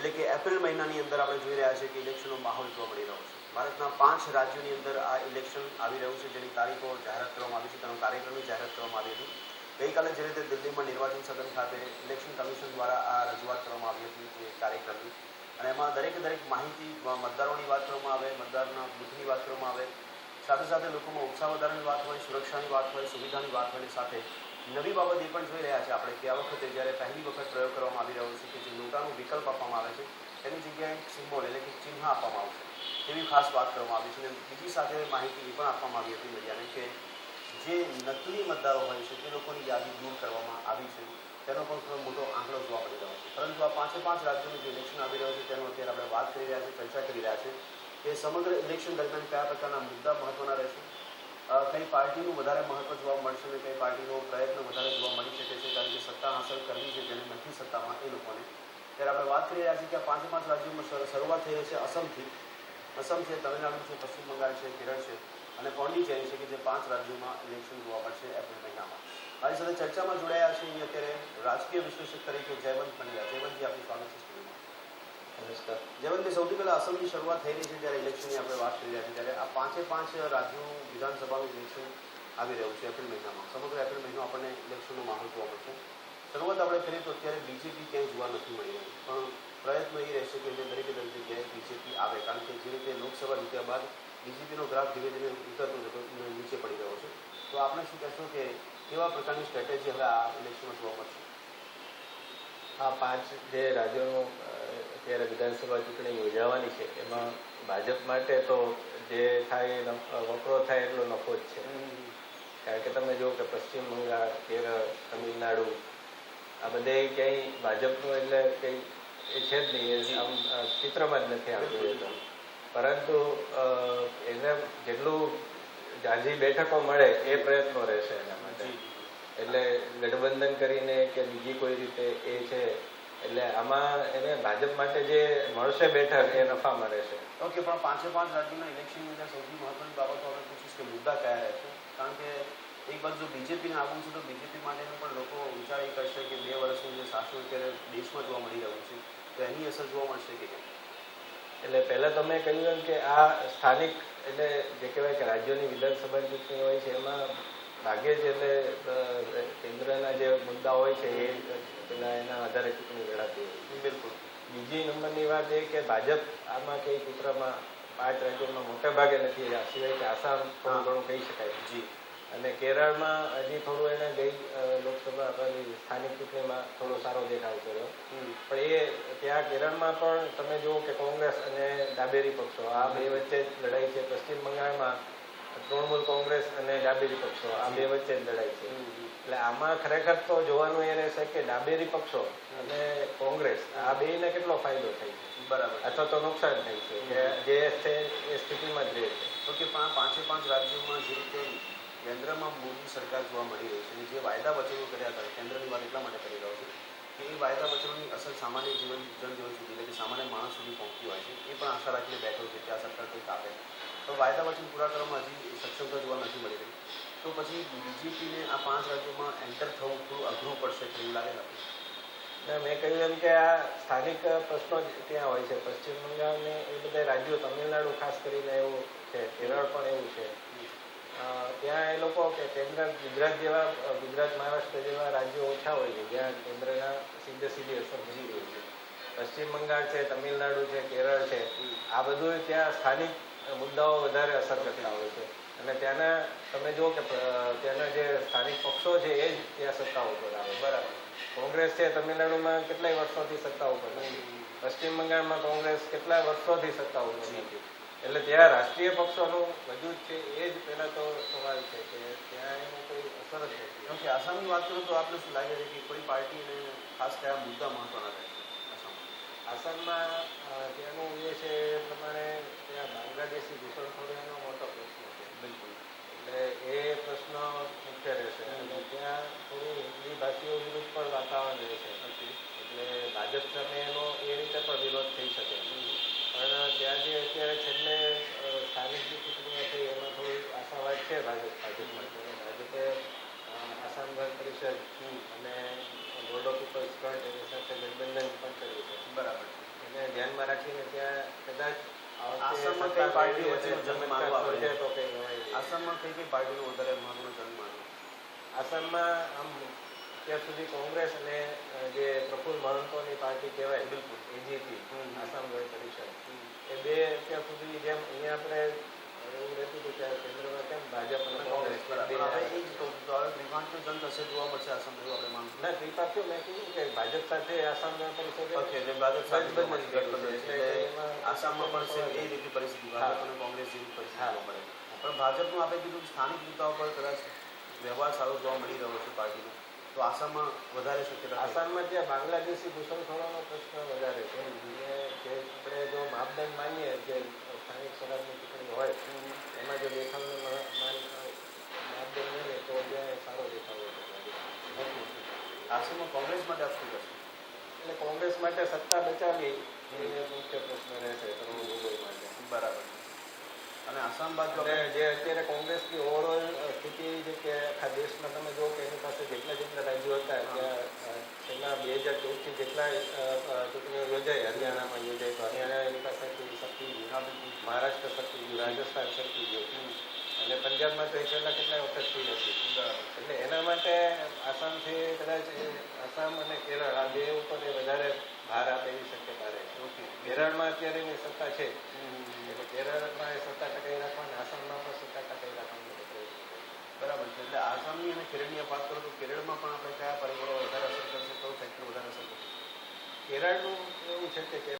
એટલે કે એપ્રિલ મહિનાની અંદર આપણે જોઈ રહ્યા છીએ કે ઇલેક્શનનો માહોલ જોવા મળી રહ્યો છે. ભારતના 5 રાજ્યોની અંદર આ ઇલેક્શન આવી રહ્યું છે, જેની તારીખો જાહેરાત કરવામાં આવી છે, તેનો કાર્યક્રમની જાહેરાત કરવામાં આવી હતી. ગઈકાલે જે રીતે દિલ્હીમાં નિર્વાચન સદન ખાતે ઇલેક્શન કમિશન દ્વારા આ રજૂઆત કરવામાં આવી હતી જે કાર્યક્રમની, અને એમાં દરેક માહિતી મતદારોની વાત કરવામાં આવે, મતદારના બૂથની વાત કરવામાં આવે, સાથે સાથે લોકોમાં ઉત્સાહ વધારવાની વાત હોય, સુરક્ષાની વાત હોય, સુવિધાની વાત હોય, સાથે નવી બાબત એ પણ જોઈ રહ્યા છે આપણે કે આ વખતે જ્યારે પહેલી વખત પ્રયોગ કરવામાં આવી રહ્યો છે કે જે નોટાનો વિકલ્પ આપવામાં આવે છે તેની જગ્યાએ સિમ્બોલ એટલે કે ચિહ્ન આપવામાં આવશે, તેવી ખાસ વાત કરવામાં આવી છે. અને બીજી સાથે માહિતી એ પણ આપવામાં આવી હતી મીડિયાને કે જે નકલી મતદારો હોય છે તે લોકોની યાદી દૂર કરવામાં આવી છે, તેનો પણ થોડો મોટો આંકડો જોવા મળી રહ્યો છે. પરંતુ આ 5 રાજ્યોનું જે ઇલેક્શન આવી રહ્યું છે તેનો અત્યારે આપણે વાત કરી રહ્યા છીએ, ચર્ચા કરી રહ્યા છે કે સમગ્ર ઇલેક્શન દરમિયાન કયા પ્રકારના મુદ્દા મહત્વના રહેશે, કઈ પાર્ટીનું વધારે મહત્વ જોવા મળશે અને કઈ પાર્ટીનો પ્રયત્ન વધારે જોવા મળી શકે છે, કારણ કે સત્તા હાંસલ કરવી છે જેને નથી સત્તામાં એ લોકોને. ત્યારે આપણે વાત કરી રહ્યા છીએ કે આ 5 રાજ્યોમાં શરૂઆત થઈ છે અસમથી. અસમ છે, તમિલનાડુ છે, પશ્ચિમ બંગાળ છે, કેરળ છે અને પોંડિચેરી છે કે જે 5 રાજ્યોમાં ઇલેક્શન જોવા મળશે એપ્રિલ મહિનામાં. મારી સાથે ચર્ચામાં જોડાયા છે અત્યારે રાજકીય વિશ્લેષક તરીકે જયવંત પંડ્યા. જયવંતજી, આપનું સ્વાગત છે સ્ટુડિયોમાં. નમસ્કાર. જયવંતભાઈ, સૌથી પહેલાં અસમની શરૂઆત થઈ રહી છે જ્યારે ઇલેક્શનની આપણે વાત કરી રહ્યા છીએ, ત્યારે આ 5 રાજ્યોનું વિધાનસભાનું ઇલેક્શન આવી રહ્યું છે એપ્રિલ મહિનામાં. સમગ્ર એપ્રિલ મહિનો આપણને ઇલેક્શનનો માહોલ જોવા મળશે. શરૂઆત આપણે કરીએ તો અત્યારે બીજેપી ક્યાંય જોવા નથી મળી રહી, પણ પ્રયત્ન એ રહેશે કે દરેક જગ્યાએ બીજેપી આવે, કારણ કે જે રીતે લોકસભા જીત્યા બાદ બીજેપીનો ગ્રાફ ધીરે ધીરે ઉતરતો જતો નીચે પડી રહ્યો છે. તો આપણે શું કહેશો કે કેવા પ્રકારની સ્ટ્રેટેજી હવે આ ઇલેક્શનમાં જોવા મળશે? આ 5 જે રાજ્યોનું અત્યારે વિધાનસભા ચૂંટણી યોજાવાની છે એમાં ભાજપ માટે તો જે થાય વકરો થાય એટલો નફો જ છે. કારણ કે તમે જુઓ કે પશ્ચિમ બંગાળ, કેરળ, તમિલનાડુ આ બધે ક્યાંય ભાજપનું એટલે કંઈ એ છે જ નહીં, આમ ચિત્રમાં જ નથી આવતું. પરંતુ એને જેટલું જાજી બેઠકો મળે એ પ્રયત્નો રહેશે એના માટે. એટલે ગઠબંધન કરીને કે બીજી કોઈ રીતે એ છે, એટલે આમાં એને ભાજપ માટે જે મળશે બેઠક એ નફામાં રહેશે. ઓકે, પણ 5 રાજ્યોના ઇલેક્શનની અંદર સૌથી મહત્વની બાબતો આપણે પૂછીશ કે મુદ્દા કયા રહેશે, કારણ કે એક બાજુ જો બીજેપીને આવવું છે તો બીજેપી માટેનું પણ લોકો વિચાર એ કરશે કે 2 વર્ષનું જે શાસન અત્યારે દેશમાં જોવા મળી રહ્યું છે તો એની અસર જોવા મળશે કે કેમ? એટલે પહેલાં તો મેં કહ્યું એમ કે આ સ્થાનિક એટલે જે કહેવાય કે રાજ્યોની વિધાનસભાની ચૂંટણી હોય છે એમાં ભાગ્યે જ એટલે કેન્દ્રના જે મુદ્દા હોય છે એ પેલા એના આધારે ચૂંટણી લડાતી હોય. બિલકુલ. બીજી નંબરની વાત એ કે ભાજપ આમાં કંઈ ચિત્રમાં 5 રાજ્યોમાં મોટા ભાગે નથી, આ સિવાય કે આસામ થોડું ઘણું કહી શકાય. જી. અને કેરળમાં હજી થોડું એને ગઈ લોકસભા સ્થાનિક ચૂંટણીમાં થોડો સારો દેખાવ કર્યો. પણ એ ત્યાં કેરળમાં પણ તમે જુઓ કે કોંગ્રેસ અને ડાબેરી પક્ષો આ બે વચ્ચે જ લડાઈ છે. પશ્ચિમ બંગાળમાં તૃણમૂલ કોંગ્રેસ અને ડાબેરી પક્ષો આ બે વચ્ચે જ લડાઈ છે. એટલે આમાં ખરેખર તો જોવાનું એ રહેશે કે ડાબેરી પક્ષો અને કોંગ્રેસ આ બેને કેટલો ફાયદો થાય છે, બરાબર, અથવા તો નુકસાન થાય છે, કે જે છે એ સ્થિતિમાં જ રહે છે. તો કે 5 રાજ્યોમાં જે રીતે કેન્દ્રમાં મોદી સરકાર જોવા મળી રહી છે અને જે વાયદા વચનો કર્યા હતા, કેન્દ્રની વાત એટલા માટે કરી રહ્યો છું કે એ વાયદા વચનોની અસર સામાન્ય જનજીવન સુધી એટલે કે સામાન્ય માણસ સુધી પહોંચતી હોય છે. એ પણ આશા રાખીને બેઠો છે કે આ સરકાર કંઈક આપે, તો વાયદા વચન પૂરા કરવામાં હજી સક્ષમતા જોવા નથી મળી રહી. તો પછી બીજેપીને આ 5 રાજ્યોમાં એન્ટર થવું થોડું અઘરું પડશે એવું લાગે નથી? મેં કહ્યું એમ કે આ સ્થાનિક પ્રશ્નો જ ત્યાં હોય છે. પશ્ચિમ બંગાળને એ બધા રાજ્યો, તમિલનાડુ ખાસ કરીને એવું છે, કેરળ પણ એવું છે. ત્યાં એ લોકો કે કેન્દ્ર ગુજરાત મહારાષ્ટ્ર જેવા રાજ્યો ઓછા હોય છે જ્યાં કેન્દ્રના સીધી અસર થતી હોય છે. પશ્ચિમ બંગાળ છે, તમિલનાડુ છે, કેરળ છે, આ બધું ત્યાં સ્થાનિક મુદ્દાઓ વધારે અસર કરતા હોય છે. અને ત્યાંના તમે જુઓ કે ત્યાંના જે સ્થાનિક પક્ષો છે એ જ ત્યાં સત્તા ઉપર આવે. બરાબર. કોંગ્રેસ છે તમિલનાડુમાં કેટલાય વર્ષોથી સત્તા ઉપર નથી. પશ્ચિમ બંગાળમાં કોંગ્રેસ કેટલાય વર્ષોથી સત્તા ઉપર નથી. એટલે ત્યાં રાષ્ટ્રીય પક્ષોનું વજૂદ છે એ જ પહેલાં તો સવાલ છે કે ત્યાં એનું કોઈ અસર જ નથી. ઓકે, આસામની વાત કરું તો આપને શું લાગે છે કે કોઈ પાર્ટીને ખાસ કયા મુદ્દા મહત્વના રહે આસામમાં? ત્યાંનું એ છે એ પ્રમાણે ત્યાં બાંગ્લાદેશી ઘૂસણખોરીનો મોટો પ્રશ્ન છે. બિલકુલ. એટલે એ પ્રશ્ન મુખ્ય રહેશે. અને ત્યાં થોડું હિન્દી ભાષીઓ વિરુદ્ધ પણ વાતાવરણ રહેશે. એટલે ભાજપ સામે એનો એ રીતે પણ વિરોધ થઈ શકે. પણ ત્યાં જે અત્યારે છેલ્લે સ્થાનિક જે ચૂંટણીઓ છે એમાં થોડી આશાવાદ છે ભાજપ માટે. ભાજપે આસામ ગણ પરિષદ અને બોર્ડ ઓફ પીપલ્સ ફ્રન્ટ એની સાથે ગઠબંધન પણ કર્યું છે. બરાબર. એને રાખીને ત્યાં કદાચ આસામમાં કઈ પાર્ટીઓ વચ્ચેનો જંગ માનવો આપણે? સર્જે તો કંઈ નવાય નહીં. આસામમાં કઈ કઈ પાર્ટીનો વધારે મહત્વનો જંગ માનવો? આસામમાં આમ અત્યાર સુધી કોંગ્રેસ અને જે પ્રફુલ્લ મહંતોની પાર્ટી કહેવાય બિલકુલ. એજીપી, આસામ ગણ પરિષદ, હમ. એ બે અત્યાર સુધી જેમ અહીંયા આપણે એવું રહેતું હતું કે કેન્દ્રમાં કેમ ભાજપ અને કોંગ્રેસ કોંગ્રેસ બરાબર. હવે એ જ કહું છું, તો હવે ત્રિપાંખીય જંગ થશે જોવા મળશે આસામ, એવું આપણે માનવું? ના ત્રિપાંખીય મેં કીધું કે ભાજપ સાથે આસામ ગણ પરિષદ ઓકે, એટલે ભાજપ સાથે બંધ જ ગઠબંધન કર્યું છે. છે. એટલે એમાં આસામમાં પણ સેમ એ રીતે પરિસ્થિતિ, ભાજપ અને કોંગ્રેસ જેવી પરિસ્થિતિ જોવા મળે. પણ ભાજપનું આપણે કીધું કે સ્થાનિક મુદ્દાઓ પર કદાચ વ્યવહાર સારો જોવા મળી રહ્યો છે પાર્ટીનો, તો આસામમાં વધારે શક્યતા છે. આસામમાં ત્યાં બાંગ્લાદેશી ઘૂસણખોરોનો પ્રશ્ન વધારે છે. અને જે આપણે જો માપદંડ માનીએ કે સ્થાનિક સ્વરાજની ચૂંટણી હોય એમાં જો દેખાવનો માપદંડ માનીએ તો ત્યાં સારો દેખાવ હોય છે. ઓકે. આસામમાં કોંગ્રેસ માટે આપ શું કરશે? એટલે કોંગ્રેસ માટે સત્તા બચાવવી એ મુખ્ય પ્રશ્ન રહેશે તરુણ ગોગોઈ માટે. બરાબર. અને આસામ બાજુ અને આપણે જે અત્યારે કોંગ્રેસની ઓવરઓલ સ્થિતિ એવી છે કે આખા દેશમાં તમે જો કે એની પાસે જેટલા રાજ્યો હતા ત્યાં છેલ્લા 2014થી જેટલા ચૂંટણીઓ યોજાઈ, હરિયાણામાં યોજાઈ તો હરિયાણા એની પાસેથી સરકી ગયું, મહારાષ્ટ્ર સરકી ગયું, રાજસ્થાન સરકી ગયું અને પંજાબમાં તો એ છેલ્લા કેટલાય વખત થઈ નથી. એટલે એના માટે આસામથી કદાચ આસામ અને કેરળ આ બે ઉપર એ વધારે ભાર આપે એવી શક્યતા રહે છે. ઓકે. કેરળમાં અત્યારે એની સત્તા છે એટલે કેરળમાં એ સત્તા ટકાઈ રાખવાની, આસામમાં પણ સત્તા ટકાઈ રાખવાનું પ્રયત્ન છે. બરાબર છે. એટલે આસામની અને કેરળની વાત કરો તો કેરળમાં પણ આપણે કયા પરિબળો વધારે અસર કરશે, કયો ફેક્ટર વધારે અસર કરશે? કેરળનું એવું છે કે